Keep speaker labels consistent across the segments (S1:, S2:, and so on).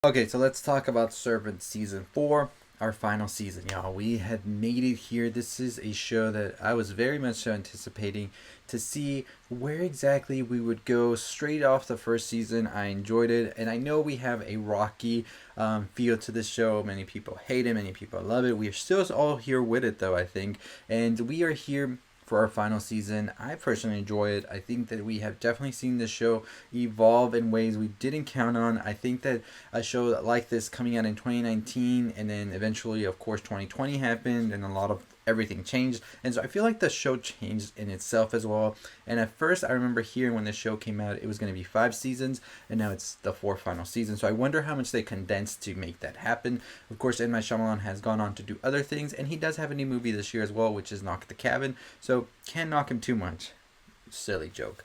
S1: Okay, so let's talk about Servant Season 4, our final season, y'all. We had made it here. This is a show that I was very much so anticipating to see where exactly we would go straight off the first season. I enjoyed it, and I know we have a rocky feel to this show. Many people hate it, many people love it. We are still all here with it, though, I think. And we are here for our final season. I personally enjoy it. I think that we have definitely seen this show evolve in ways we didn't count on. I think that a show like this coming out in 2019 and then eventually, of course, 2020 happened and a lot of everything changed. And so I feel like the show changed in itself as well. And at first, I remember hearing when the show came out, it was going to be 5 seasons, and now it's the fourth final season. So I wonder how much they condensed to make that happen. Of course, M. Night Shyamalan has gone on to do other things, and he does have a new movie this year as well, which is Knock at the Cabin. So can't knock him too much. Silly joke.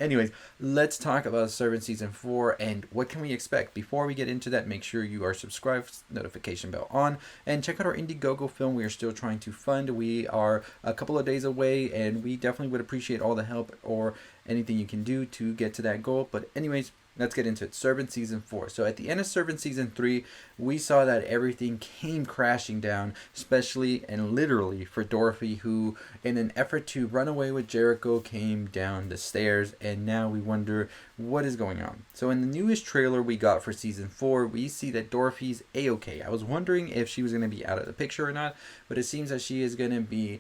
S1: Anyways, let's talk about Servant Season 4 and what can we expect. Before we get into that, make sure you are subscribed, notification bell on, and check out our Indiegogo film we are still trying to fund. We are a couple of days away, and we definitely would appreciate all the help or anything you can do to get to that goal. But anyways, let's get into it. Servant Season 4. So at the end of Servant Season 3, we saw that everything came crashing down, especially and literally for Dorothy, who, in an effort to run away with Jericho, came down the stairs, and now we wonder what is going on. So in the newest trailer we got for Season 4, we see that Dorothy's A-okay. I was wondering if she was going to be out of the picture or not, but it seems that she is going to be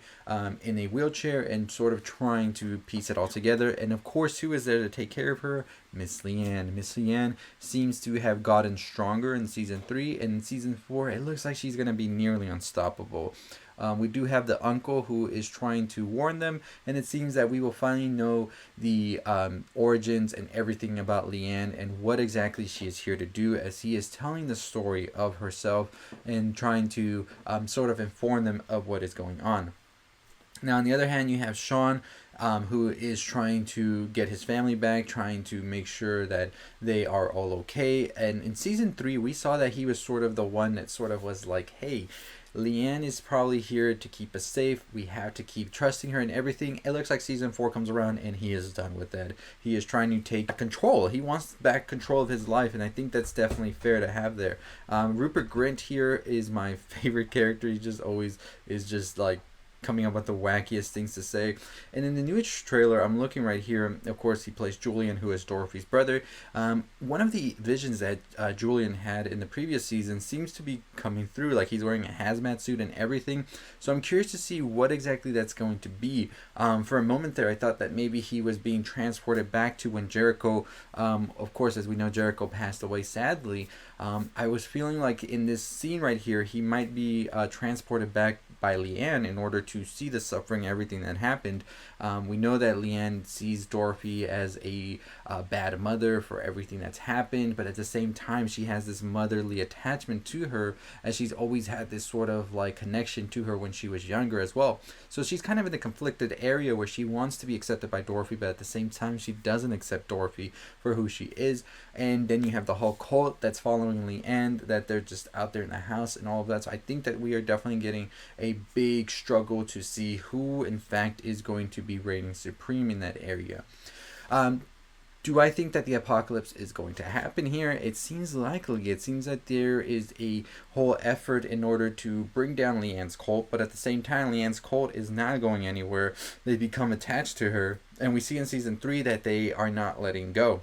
S1: in a wheelchair and sort of trying to piece it all together. And of course, who is there to take care of her? Miss Leanne. Miss Leanne seems to have gotten stronger in Season 3, and in Season 4, it looks like she's going to be nearly unstoppable. We do have the uncle who is trying to warn them, and it seems that we will finally know the origins and everything about Leanne and what exactly she is here to do, as he is telling the story of herself and trying to sort of inform them of what is going on. Now, on the other hand, you have Sean, who is trying to get his family back, trying to make sure that they are all okay. And in Season 3, we saw that he was sort of the one that sort of was like, hey, Leanne is probably here to keep us safe. We have to keep trusting her and everything. It looks like Season 4 comes around and he is done with that. He is trying to take control. He wants back control of his life, and I think that's definitely fair to have there. Rupert Grint here is my favorite character. He just always is just like coming up with the wackiest things to say. And in the newest trailer, I'm looking right here, of course, he plays Julian, who is Dorothy's brother. One of the visions that Julian had in the previous season seems to be coming through, like he's wearing a hazmat suit and everything. So I'm curious to see what exactly that's going to be. For a moment there, I thought that maybe he was being transported back to when Jericho, of course, as we know, Jericho passed away sadly. I was feeling like in this scene right here, he might be transported back by Leanne in order to see the suffering, everything that happened. We know that Leanne sees Dorothy as a bad mother for everything that's happened, but at the same time, she has this motherly attachment to her, as she's always had this sort of like connection to her when she was younger as well. So she's kind of in a conflicted area where she wants to be accepted by Dorothy, but at the same time, she doesn't accept Dorothy for who she is. And then you have the whole cult that's following Leanne, that they're just out there in the house and all of that. So I think that we are definitely getting a big struggle to see who in fact is going to be reigning supreme in that area. Do I think that the apocalypse is going to happen here? It seems likely. It seems that there is a whole effort in order to bring down Leanne's cult, but at the same time, Leanne's cult is not going anywhere. They become attached to her, and we see in Season 3 that they are not letting go.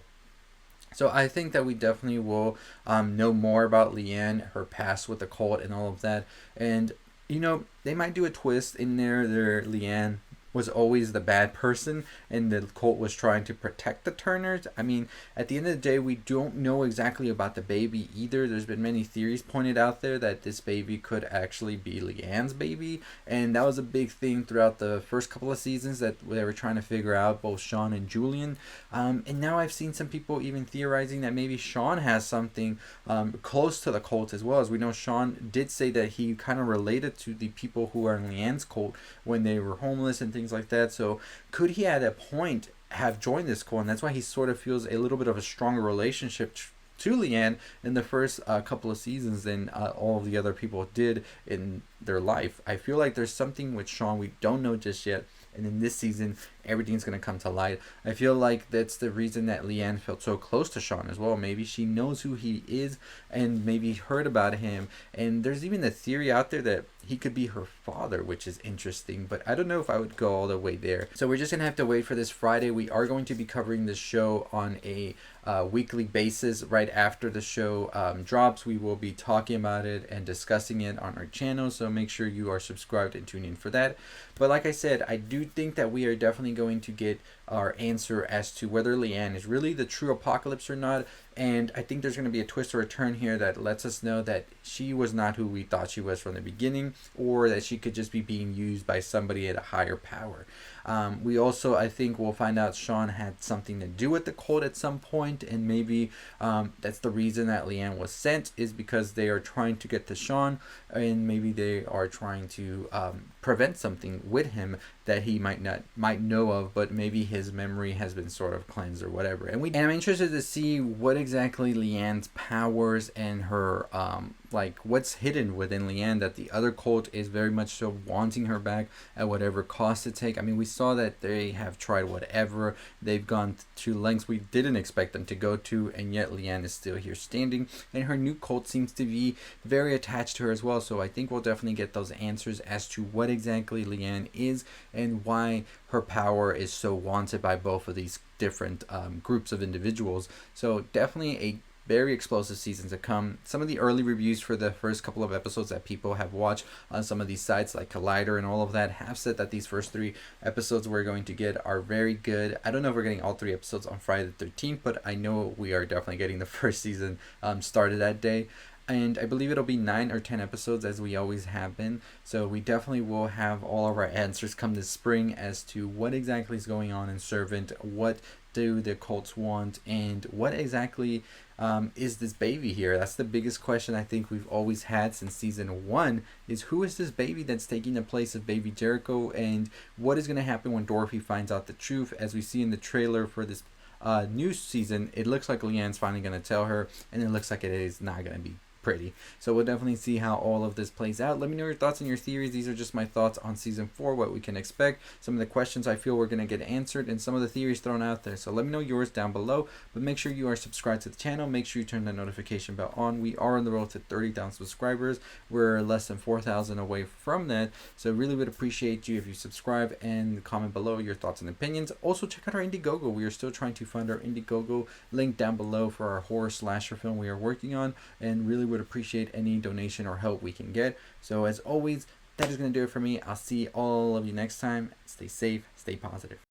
S1: So I think that we definitely will know more about Leanne, her past with the cult and all of that. And, you know, they might do a twist in there. Leanne was always the bad person and the cult was trying to protect the Turners. I mean, at the end of the day, we don't know exactly about the baby either. There's been many theories pointed out there that this baby could actually be Leanne's baby, and that was a big thing throughout the first couple of seasons that they were trying to figure out, both Sean and Julian. And now I've seen some people even theorizing that maybe Sean has something close to the cult as well. As we know, Sean did say that he kind of related to the people who are in Leanne's cult when they were homeless and things like that. So could he at a point have joined this cult, and that's why he sort of feels a little bit of a stronger relationship to Leanne in the first couple of seasons than all of the other people did in their life. I feel like there's something with Sean we don't know just yet, and in this season everything's going to come to light. I feel like that's the reason that Leanne felt so close to Sean as well. Maybe she knows who he is and maybe heard about him. And there's even a theory out there that he could be her father, which is interesting, but I don't know if I would go all the way there. So we're just gonna have to wait for this Friday. We are going to be covering this show on a weekly basis. Right after the show drops, we will be talking about it and discussing it on our channel, so make sure you are subscribed and tune in for that. But like I said, I do think that we are definitely going to get our answer as to whether Leanne is really the true Apocalypse or not. And I think there's going to be a twist or a turn here that lets us know that she was not who we thought she was from the beginning, or that she could just be being used by somebody at a higher power. We also, I think, will find out Sean had something to do with the cult at some point, and maybe that's the reason that Leanne was sent, is because they are trying to get to Sean, and maybe they are trying to prevent something with him that he might know of, but maybe his memory has been sort of cleansed or whatever. And I'm interested to see what exactly Leanne's powers and her like what's hidden within Leanne that the other cult is very much so wanting her back at whatever cost it take. I mean, we saw that they have tried whatever. They've gone to lengths we didn't expect them to go to, and yet Leanne is still here standing, and her new cult seems to be very attached to her as well. So I think we'll definitely get those answers as to what exactly Leanne is and why her power is so wanted by both of these different groups of individuals. So definitely a very explosive season to come. Some of the early reviews for the first couple of episodes that people have watched on some of these sites like Collider and all of that have said that these first 3 episodes we're going to get are very good. I don't know if we're getting all 3 episodes on Friday the 13th, but I know we are definitely getting the first season started that day. And I believe it'll be 9 or 10 episodes, as we always have been. So we definitely will have all of our answers come this spring as to what exactly is going on in Servant, what do the cults want, and what exactly is this baby here? That's the biggest question I think we've always had since season 1, is who is this baby that's taking the place of baby Jericho, and what is going to happen when Dorothy finds out the truth? As we see in the trailer for this new season, it looks like Leanne's finally going to tell her, and it looks like it is not going to be pretty. So we'll definitely see how all of this plays out. Let me know your thoughts and your theories. These are just my thoughts on season 4, what we can expect, some of the questions I feel we're going to get answered, and some of the theories thrown out there. So let me know yours down below, but make sure you are subscribed to the channel. Make sure you turn the notification bell on. We are on the road to 30,000 subscribers. We're less than 4,000 away from that, so really would appreciate you if you subscribe and comment below your thoughts and opinions. Also check out our Indiegogo. We are still trying to fund our Indiegogo, link down below for our horror slasher film we are working on, and really would appreciate any donation or help we can get. So as always, that is going to do it for me. I'll see all of you next time. Stay safe, stay positive.